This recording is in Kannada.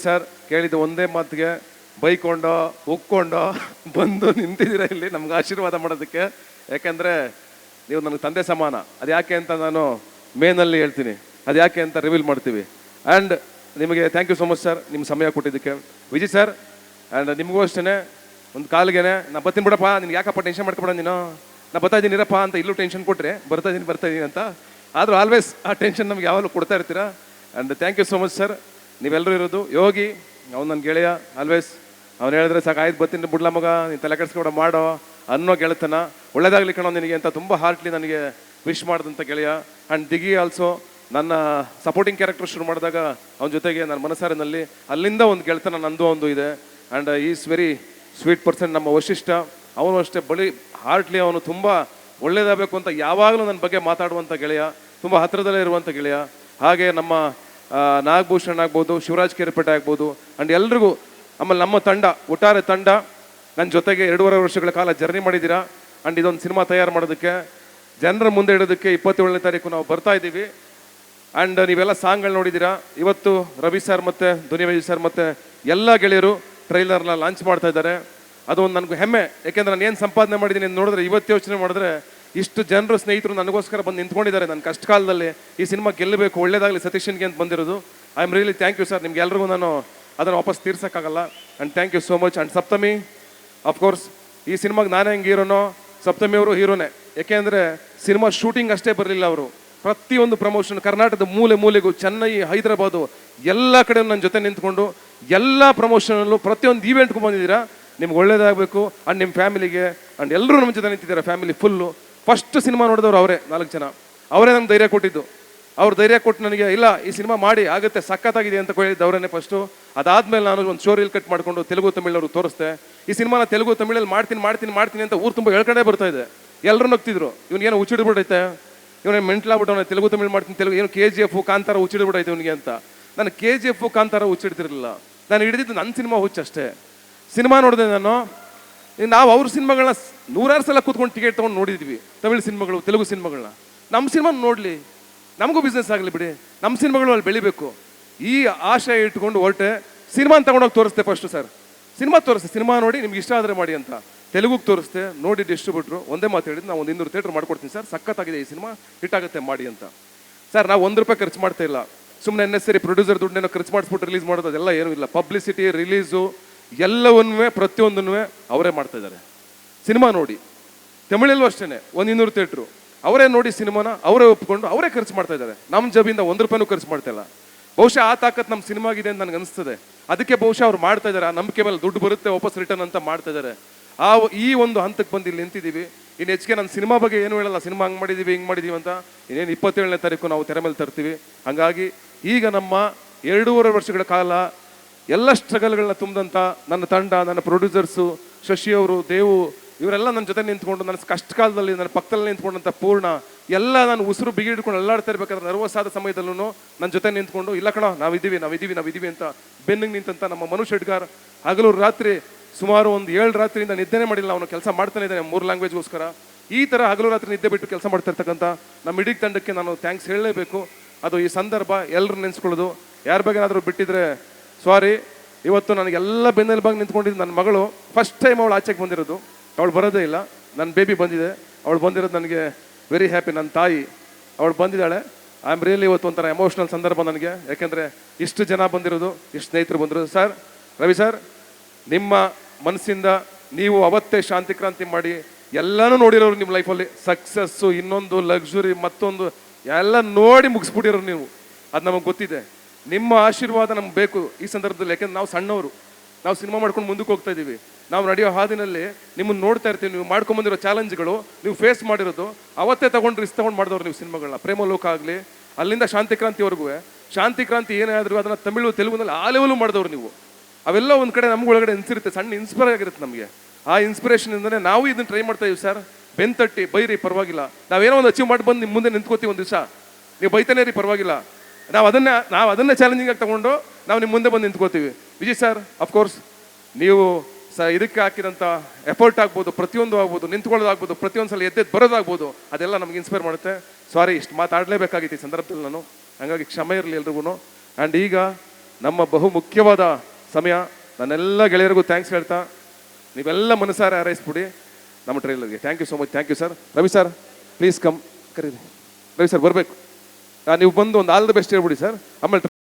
ಸರ್ ಕೇಳಿದ ಒಂದೇ ಮಾತಿಗೆ ಬೈಕೊಂಡೋ ಉಕ್ಕೊಂಡೋ ಬಂದು ನಿಂತಿದ್ದೀರ ಇಲ್ಲಿ ನಮ್ಗೆ ಆಶೀರ್ವಾದ ಮಾಡೋದಕ್ಕೆ. ಯಾಕೆಂದರೆ ನೀವು ನನಗೆ ತಂದೆ ಸಮಾನ. ಅದು ಯಾಕೆ ಅಂತ ನಾನು ಮೇನಲ್ಲಿ ಹೇಳ್ತೀನಿ, ಅದು ಯಾಕೆ ಅಂತ ರಿವೀಲ್ ಮಾಡ್ತೀವಿ. ಆ್ಯಂಡ್ ನಿಮಗೆ thank you so much sir, ನಿಮ್ಮ ಸಮಯ ಕೊಟ್ಟಿದ್ದಕ್ಕೆ. ವಿಜಯ್ ಸರ್ ಆ್ಯಂಡ್ ನಿಮಗೂ ಅಷ್ಟೇ ಒಂದು ಕಾಲಿಗೆನೆ ನಾ ಬರ್ತೀನಿ ಬಿಡಪ್ಪ, ನಿನ್ಗೆ ಯಾಕಪ್ಪ ಟೆನ್ಷನ್ ಮಾಡ್ಕೊಬೇಡ ನೀನು, ನಾ ಬರ್ತಾ ಇದ್ದೀನಿ ಇರಪ್ಪ ಅಂತ ಇಲ್ಲೂ ಟೆನ್ಷನ್ ಕೊಟ್ಟರೆ ಬರ್ತಾ ಇದ್ದೀನಿ ಅಂತ. ಆದರೂ ಆಲ್ವೇಸ್ ಆ ಟೆನ್ಷನ್ ನಮ್ಗೆ ಯಾವಾಗಲೂ ಕೊಡ್ತಾ ಇರ್ತೀರಾ. And thank you so much sir. ನೀವೆಲ್ಲರೂ ಇರೋದು ಯೋಗಿ, ಅವ್ನು ನನ್ನ ಗೆಳೆಯ ಆಲ್ವೇಸ್. ಅವ್ನು ಹೇಳಿದ್ರೆ ಸಾಕು, ಆಯ್ತು ಬರ್ತೀನಿ ಬಿಡ್ಲ ಮಗ, ನೀನು ತಲೆ ಕೆಡಿಸ್ಕೊಡ ಮಾಡೋ ಅನ್ನೋ ಗೆಳೆತನ. ಒಳ್ಳೇದಾಗಲಿ ಕಣೋ ನಿನಗೆ ಅಂತ ತುಂಬ ಹಾರ್ಟ್ಲಿ ನನಗೆ ವಿಶ್ ಮಾಡಿದಂಥ ಗೆಳೆಯ. ಆ್ಯಂಡ್ ದಿಗಿ ಆಲ್ಸೋ ನನ್ನ ಸಪೋರ್ಟಿಂಗ್ ಕ್ಯಾರೆಕ್ಟರ್ ಶುರು ಮಾಡಿದಾಗ ಅವನ ಜೊತೆಗೆ ನನ್ನ ಮನಸಾರಿನಲ್ಲಿ ಅಲ್ಲಿಂದ ಒಂದು ಗೆಳೆತನ ನಂದು ಒಂದು ಇದೆ. And is very sweet person. ನಮ್ಮ ವಶಿಷ್ಠ ಅವನು ಅಷ್ಟೇ ಬಳಿ ಹಾರ್ಟ್ಲಿ, ಅವನು ತುಂಬ ಒಳ್ಳೇದಾಗಬೇಕು ಅಂತ ಯಾವಾಗಲೂ ನನ್ನ ಬಗ್ಗೆ ಮಾತಾಡುವಂಥ ಗೆಳೆಯ, ತುಂಬ ಹತ್ತಿರದಲ್ಲೇ ಇರುವಂಥ ಗೆಳೆಯ. ಹಾಗೆ ನಮ್ಮ ನಾಗಭೂಷಣ್ ಆಗ್ಬೋದು, ಶಿವರಾಜ್ ಕೇರ್ಪೇಟೆ ಆಗ್ಬೋದು, ಆ್ಯಂಡ್ ಎಲ್ರಿಗೂ. ಆಮೇಲೆ ನಮ್ಮ ತಂಡ, ಒಟ್ಟಾರೆ ತಂಡ ನನ್ನ ಜೊತೆಗೆ 2.5 ವರ್ಷಗಳ ಕಾಲ ಜರ್ನಿ ಮಾಡಿದ್ದೀರಾ. ಆ್ಯಂಡ್ ಇದೊಂದು ಸಿನಿಮಾ ತಯಾರು ಮಾಡೋದಕ್ಕೆ, ಜನರ ಮುಂದೆ ಇಡೋದಕ್ಕೆ 27ನೇ ತಾರೀಕು ನಾವು ಬರ್ತಾ ಇದ್ದೀವಿ. ಆ್ಯಂಡ್ ನೀವೆಲ್ಲ ಸಾಂಗ್ಗಳು ನೋಡಿದ್ದೀರಾ. ಇವತ್ತು ರವಿ ಸರ್ ಮತ್ತು ಧ್ವನಿವೇಜಿ ಸರ್ ಮತ್ತು ಎಲ್ಲ ಗೆಳೆಯರು ಟ್ರೈಲರ್ನ ಲಾಂಚ್ ಮಾಡ್ತಾ ಇದ್ದಾರೆ. ಅದು ಒಂದು ನನಗೂ ಹೆಮ್ಮೆ. ಯಾಕೆಂದ್ರೆ ನಾನು ಏನು ಸಂಪಾದನೆ ಮಾಡಿದ್ದೀನಿ ಅಂತ ನೋಡಿದ್ರೆ, ಇವತ್ತು ಯೋಚನೆ ಮಾಡಿದ್ರೆ ಇಷ್ಟು ಜನರು ಸ್ನೇಹಿತರು ನನಗೋಸ್ಕರ ಬಂದು ನಿಂತ್ಕೊಂಡಿದ್ದಾರೆ. ನನ್ನ ಕಷ್ಟ ಕಾಲದಲ್ಲಿ ಈ ಸಿನಿಮಾ ಗೆಲ್ಲಬೇಕು, ಒಳ್ಳೇದಾಗಲಿ ಸತೀಶನ್ಗೆ ಅಂತ ಬಂದಿರೋದು. I am really thank you sir. ನಿಮ್ಗೆಲ್ರಿಗೂ ನಾನು ಅದನ್ನು ವಾಪಸ್ ತೀರ್ಸೋಕ್ಕಾಗಲ್ಲ. And thank you so much. And Saptami of course ಈ ಸಿನಿಮಾಗೆ ನಾನೇ ಹೆಂಗೆ ಹೀರೋನೋ, ಸಪ್ತಮಿ ಅವರು ಹೀರೋನೇ. ಯಾಕೆಂದರೆ ಸಿನಿಮಾ ಶೂಟಿಂಗ್ ಅಷ್ಟೇ ಬರಲಿಲ್ಲ, ಅವರು ಪ್ರತಿಯೊಂದು ಪ್ರಮೋಷನ್ ಕರ್ನಾಟಕದ ಮೂಲೆ ಮೂಲೆಗೂ, ಚೆನ್ನೈ, ಹೈದರಾಬಾದು ಎಲ್ಲ ಕಡೆ ನನ್ನ ಜೊತೆ ನಿಂತ್ಕೊಂಡು ಎಲ್ಲ ಪ್ರಮೋಷನಲ್ಲೂ ಪ್ರತಿಯೊಂದು ಈವೆಂಟ್ಗೂ ಬಂದಿದ್ದೀರಾ. ನಿಮ್ಗೆ ಒಳ್ಳೇದಾಗಬೇಕು. ಆ್ಯಂಡ್ ನಿಮ್ಮ ಫ್ಯಾಮಿಲಿಗೆ, ಆ್ಯಂಡ್ ಎಲ್ಲರೂ ನಮ್ಮ ಜೊತೆ ನಿಂತಿದ್ದಾರೆ, ಫ್ಯಾಮಿಲಿ ಫುಲ್ಲು. ಫಸ್ಟ್ ಸಿನಿಮಾ ನೋಡಿದವರು ಅವರೇ, 4 ಜನ ಅವರೇ ನಂಗೆ ಧೈರ್ಯ ಕೊಟ್ಟಿದ್ದು. ಅವ್ರು ಧೈರ್ಯ ಕೊಟ್ಟು ನನಗೆ, ಇಲ್ಲ ಈ ಸಿನಿಮಾ ಮಾಡಿ ಆಗುತ್ತೆ, ಸಖತ್ತಾಗಿದೆ ಅಂತ ಹೇಳಿದ್ದು ಅವರೇ ಫಸ್ಟು. ಅದಾದಮೇಲೆ ನಾನು ಒಂದು ಶೋರೀಲ್ ಕಟ್ ಮಾಡಿಕೊಂಡು ತೆಲುಗು ತಮಿಳವ್ರಿಗೆ ತೋರಿಸ್ದೆ. ಈ ಸಿನಿಮಾನ ತೆಲುಗು ತಮಿಳಲ್ಲಿ ಮಾಡ್ತೀನಿ ಅಂತ ಊರು ತುಂಬ ಹೇಳ್ಕೊಂಡೇ ಬರ್ತಾ ಇದೆ. ಎಲ್ಲರೂ ನಗ್ತಿದ್ರು, ಇವನಿಗೇನೋ ಹುಚ್ಚಿಡ್ಬಿಟ್ಟೈತೆ, ಇವನೇ ಮೆಂಟ್ಲಾಗ್ಬಿಟ್ಟವನೇ, ತೆಲುಗು ತಮಿಳು ಮಾಡ್ತೀನಿ, ತೆಲುಗು ಏನು KGF ಕಾಂತಾರ ಹುಚ್ಚಿಡ್ಬಿಟ್ಟೈತೆ ಇವನಿಗೆ ಅಂತ. ನಾನು KGF ಕಾಂತಾರ ಹುಚ್ಚಿಡ್ತಿರಲಿಲ್ಲ. ನಾನು ಹಿಡಿದಿದ್ದು ನನ್ನ ಸಿನಿಮಾ ಹುಚ್ಚಷ್ಟೇ. ಸಿನಿಮಾ ನೋಡಿದೆ ನಾನು. ನಾವು ಅವ್ರ ಸಿನಿಮಾಗಳನ್ನ 100 ಸಲ ಕೂತ್ಕೊಂಡು ಟಿಕೆಟ್ ತೊಗೊಂಡು ನೋಡಿದ್ವಿ, ತಮಿಳು ಸಿನಿಮಾಗಳು, ತೆಲುಗು ಸಿನಿಮಾಗಳನ್ನ. ನಮ್ಮ ಸಿನಿಮಾ ನೋಡಲಿ, ನಮಗೂ ಬಿಸ್ನೆಸ್ ಆಗಲಿ ಬಿಡಿ, ನಮ್ಮ ಸಿನಿಮಾಗಳು ಅಲ್ಲಿ ಬೆಳಿಬೇಕು, ಈ ಆಶಯ ಇಟ್ಕೊಂಡು ಹೊರಟೆ. ಸಿನಿಮಾನ ತಗೊಂಡೋಗಿ ತೋರಿಸ್ತೆ ಫಸ್ಟು ಸರ್. ಸಿನಿಮಾ ತೋರಿಸ್ತೆ, ಸಿನಿಮಾ ನೋಡಿ ನಿಮ್ಗೆ ಇಷ್ಟ ಆದರೆ ಮಾಡಿ ಅಂತ. ತೆಲುಗುಗೆ ತೋರಿಸ್ತೆ, ನೋಡಿ ಡಿಸ್ಟ್ರಿಬ್ಯೂಟ್ರು ಒಂದೇ ಮಾತು ಹೇಳಿದ್ದು, ನಾವು ಒಂದು 200 ಥಿಯೇಟ್ರ್ ಮಾಡ್ಕೊಡ್ತೀನಿ ಸರ್, ಸಖತ್ತಾಗಿದೆ ಈ ಸಿನಿಮಾ, ಹಿಟ್ಟಾಗುತ್ತೆ ಮಾಡಿ ಅಂತ. ಸರ್ ನಾವು ₹1 ಖರ್ಚು ಮಾಡ್ತಾ ಇಲ್ಲ. ಸುಮ್ಮನೆ ಎನ್ನೆಸರಿ ಪ್ರೊಡ್ಯೂಸರ್ ದುಡ್ಡೇನೋ ಖರ್ಚು ಮಾಡಿಸ್ಬಿಟ್ಟು ರಿಲೀಸ್ ಮಾಡೋದು ಅದೆಲ್ಲ ಏನೂ ಇಲ್ಲ. ಪಬ್ಲಿಸಿಟಿ, ರಿಲೀಸು ಎಲ್ಲವನ್ನೂ ಪ್ರತಿಯೊಂದನ್ನು ಅವರೇ ಮಾಡ್ತಾ ಇದ್ದಾರೆ. ಸಿನಿಮಾ ನೋಡಿ, ತಮಿಳಲ್ಲೂ ಅಷ್ಟೇ 200 ಥಿಯೇಟ್ರು ಅವರೇ ನೋಡಿ, ಸಿನಿಮಾನ ಅವರೇ ಒಪ್ಕೊಂಡು ಅವರೇ ಖರ್ಚು ಮಾಡ್ತಾ ಇದ್ದಾರೆ. ನಮ್ಮ ಜಬಿಂದ ₹1 ಖರ್ಚು ಮಾಡ್ತಾ ಇಲ್ಲ. ಬಹುಶಃ ಆ ತಾಕತ್ ನಮ್ಮ ಸಿನಿಮಾಗಿದೆ ಅಂತ ನನಗೆ ಅನಿಸ್ತದೆ. ಅದಕ್ಕೆ ಬಹುಶಃ ಅವ್ರು ಮಾಡ್ತಾ ಇದ್ದಾರೆ. ಆ ನಂಬಿಕೆ ಮೇಲೆ ದುಡ್ಡು ಬರುತ್ತೆ ವಾಪಸ್ ರಿಟರ್ನ್ ಅಂತ ಮಾಡ್ತಾ ಇದ್ದಾರೆ. ಈ ಒಂದು ಹಂತಕ್ಕೆ ಬಂದು ಇಲ್ಲಿ ನಿಂತಿದ್ದೀವಿ. ಇನ್ನು ಹೆಚ್ಚಿಗೆ ನಾನು ಸಿನಿಮಾ ಬಗ್ಗೆ ಏನು ಹೇಳಲ್ಲ, ಸಿನಿಮಾ ಹಂಗೆ ಮಾಡಿದ್ದೀವಿ ಅಂತ. ಇನ್ನೇನು 27ನೇ ತಾರೀಕು ನಾವು ತೆರೆ ಮೇಲೆ ತರ್ತೀವಿ. ಹಾಗಾಗಿ ಈಗ ನಮ್ಮ 2.5 ವರ್ಷಗಳ ಕಾಲ ಎಲ್ಲ ಸ್ಟ್ರಗಲ್ಗಳನ್ನ ತುಂಬಿದಂಥ ನನ್ನ ತಂಡ, ನನ್ನ ಪ್ರೊಡ್ಯೂಸರ್ಸು, ಶಶಿ ಅವರು, ದೇವು, ಇವರೆಲ್ಲ ನನ್ನ ಜೊತೆ ನಿಂತ್ಕೊಂಡು, ನನ್ನ ಕಷ್ಟ ಕಾಲದಲ್ಲಿ ನನ್ನ ಪಕ್ಕದಲ್ಲಿ ನಿಂತ್ಕೊಂಡಂಥ ಪೂರ್ಣ, ಎಲ್ಲ ನಾನು ಉಸಿರು ಬಿಗಿ ಹಿಡ್ಕೊಂಡು ಎಲ್ಲಾಡ್ತಾ ಇರ್ಬೇಕಾದ್ರೆ ನರ್ವಸ್ ಆದ ಸಮಯದಲ್ಲೂ ನನ್ನ ಜೊತೆ ನಿಂತ್ಕೊಂಡು, ಇಲ್ಲ ಕಣ ನಾವಿದ್ದೀವಿ ಅಂತ ಬೆನ್ನಿಗೆ ನಿಂತಂಥ ನಮ್ಮ ಮನು ಶೆಟ್ಗಾರ್, ಹಗಲು ರಾತ್ರಿ ಸುಮಾರು ಒಂದು 7 ರಾತ್ರಿಯಿಂದ ನಿದ್ದೆನೇ ಮಾಡಿಲ್ಲ, ಅವನು ಕೆಲಸ ಮಾಡ್ತಾನೆ ಇದ್ದಾನೆ 3 ಲ್ಯಾಂಗ್ವೇಜ್ಗೋಸ್ಕರ. ಈ ಥರ ಹಗಲು ರಾತ್ರಿ ನಿದ್ದೆ ಬಿಟ್ಟು ಕೆಲಸ ಮಾಡ್ತಾ ಇರ್ತಕ್ಕಂಥ ನಮ್ಮ ಇಡೀ ತಂಡಕ್ಕೆ ನಾನು ಥ್ಯಾಂಕ್ಸ್ ಹೇಳಲೇಬೇಕು. ಅದು ಈ ಸಂದರ್ಭ ಎಲ್ಲರೂ ನೆನೆಸ್ಕೊಳ್ಳೋದು. ಯಾರ ಬಗ್ಗೆ ಏನಾದರೂ ಬಿಟ್ಟಿದ್ರೆ ಸಾರಿ. ಇವತ್ತು ನನಗೆಲ್ಲ ಬೆನ್ನೆಲುಬಾಗಿ ನಿಂತ್ಕೊಂಡಿದ್ದು ನನ್ನ ಮಗಳು. ಫಸ್ಟ್ ಟೈಮ್ ಅವಳು ಆಚೆಗೆ ಬಂದಿರೋದು, ಅವಳು ಬರೋದೇ ಇಲ್ಲ. ನನ್ನ ಬೇಬಿ ಬಂದಿದೆ, ಅವಳು ಬಂದಿರೋದು ನನಗೆ ವೆರಿ ಹ್ಯಾಪಿ. ನನ್ನ ತಾಯಿ ಅವಳು ಬಂದಿದ್ದಾಳೆ. ಐ ಆಮ್ ರಿಯಲಿ ಇವತ್ತು ಒಂಥರ ಎಮೋಷ್ನಲ್ ಸಂದರ್ಭ ನನಗೆ. ಯಾಕೆಂದರೆ ಇಷ್ಟು ಜನ ಬಂದಿರೋದು, ಇಷ್ಟು ಸ್ನೇಹಿತರು ಬಂದಿರೋದು. ಸರ್, ರವಿ ಸರ್, ನಿಮ್ಮ ಮನಸ್ಸಿಂದ ನೀವು ಅವತ್ತೇ ಶಾಂತಿ ಕ್ರಾಂತಿ ಮಾಡಿ ಎಲ್ಲನೂ ನೋಡಿರೋರು ನಿಮ್ಮ ಲೈಫಲ್ಲಿ. ಸಕ್ಸಸ್ಸು, ಇನ್ನೊಂದು ಲಕ್ಸುರಿ, ಮತ್ತೊಂದು ಎಲ್ಲ ನೋಡಿ ಮುಗಿಸ್ಬಿಟ್ಟಿರೋರು ನೀವು. ಅದು ನಮಗೆ ಗೊತ್ತಿದೆ. ನಿಮ್ಮ ಆಶೀರ್ವಾದ ನಮ್ಗೆ ಬೇಕು ಈ ಸಂದರ್ಭದಲ್ಲಿ. ಯಾಕೆಂದ್ರೆ ನಾವು ಸಣ್ಣವರು, ನಾವು ಸಿನಿಮಾ ಮಾಡ್ಕೊಂಡು ಮುಂದಕ್ಕೆ ಹೋಗ್ತಾ ಇದ್ದೀವಿ. ನಾವು ನಡೆಯೋ ಹಾದಿನಲ್ಲಿ ನಿಮ್ಮನ್ನು ನೋಡ್ತಾ ಇರ್ತೀವಿ. ನೀವು ಮಾಡ್ಕೊಂಬಂದಿರೋ ಚಾಲೆಂಜ್ಗಳು, ನೀವು ಫೇಸ್ ಮಾಡಿರೋದು, ಅವತ್ತೇ ರಿಸ್ಕ್ ತೊಗೊಂಡು ಮಾಡಿದವ್ರು ನೀವು ಸಿನಿಮಾಗಳನ್ನ. ಪ್ರೇಮಲೋಕ ಆಗಲಿ, ಅಲ್ಲಿಂದ ಶಾಂತಿ ಕ್ರಾಂತಿವರೆಗೂ. ಶಾಂತಿ ಕ್ರಾಂತಿ ಏನೇ ಆದರೂ ಅದನ್ನು ತಮಿಳು, ತೆಲುಗುನಲ್ಲಿ ಆ ಲೆವೆಲು ಮಾಡಿದವ್ರು ನೀವು. ಅವೆಲ್ಲ ಒಂದು ಕಡೆ ನಮ್ಗೆ ಒಳಗಡೆ ಅನಿಸಿರುತ್ತೆ, ಸಣ್ಣ ಇನ್ಸ್ಪೈರ್ ಆಗಿರುತ್ತೆ ನಮಗೆ. ಆ ಇನ್ಸ್ಪಿರೇಷನಿಂದನೇ ನಾವು ಇದನ್ನು ಟ್ರೈ ಮಾಡ್ತಾ ಇದೀವಿ ಸರ್. ಬೆಂತಟ್ಟಿ ಬೈರಿ ಪರವಾಗಿಲ್ಲ, ನಾವೇನೋ ಒಂದು ಅಚೀವ್ ಮಾಡಿ ಬಂದು ನಿಮ್ಮ ಮುಂದೆ ನಿಂತ್ಕೋತೀವಿ. ಒಂದು ದಿವಸ ನೀವು ಬೈತಾನೆ ರೀ ಪರವಾಗಿಲ್ಲ, ನಾವು ಅದನ್ನೇ ಚಾಲೆಂಜಿಂಗ್ ಆಗಿ ತಗೊಂಡು ನಾವು ನಿಮ್ಮ ಮುಂದೆ ಬಂದು ನಿಂತ್ಕೋತೀವಿ. ವಿಜಯ್ ಸರ್, ಅಫ್ಕೋರ್ಸ್ ನೀವು ಇದಕ್ಕೆ ಹಾಕಿದಂಥ ಎಫರ್ಟ್ ಆಗ್ಬೋದು, ಪ್ರತಿಯೊಂದು ಆಗ್ಬೋದು, ನಿಂತ್ಕೊಳ್ಳೋದಾಗ್ಬೋದು, ಪ್ರತಿಯೊಂದು ಸಲ ಎದ್ದೆದ್ದು ಬರೋದಾಗ್ಬೋದು, ಅದೆಲ್ಲ ನಮ್ಗೆ ಇನ್ಸ್ಪೈರ್ ಮಾಡುತ್ತೆ. ಸಾರಿ, ಇಷ್ಟು ಮಾತಾಡಲೇಬೇಕಾಗಿತ್ತು ಈ ಸಂದರ್ಭದಲ್ಲಿ ನಾನು, ಹಾಗಾಗಿ ಕ್ಷಮೆ ಇರಲಿ ಎಲ್ರಿಗೂ. ಆ್ಯಂಡ್ ಈಗ ನಮ್ಮ ಬಹು ಮುಖ್ಯವಾದ ಸಮಯ. ನನ್ನೆಲ್ಲ ಗೆಳೆಯರಿಗೂ ಥ್ಯಾಂಕ್ಸ್ ಹೇಳ್ತಾ ನೀವೆಲ್ಲ ಮನಸಾರೆ ಹಾರೈಸ್ಬಿಡಿ ನಮ್ಮ ಟ್ರೈಲರ್ಗೆ. Thank you so much. Thank you sir. Ravi sir please come ಕರೀರಿ. ರವಿ ಸರ್ ಬರಬೇಕು. ನೀವು ಬಂದು ಒಂದು ಆಲ್ ದ ಬೆಸ್ಟ್ ಹೇಳ್ಬಿಡಿ ಸರ್. ಆಮೇಲೆ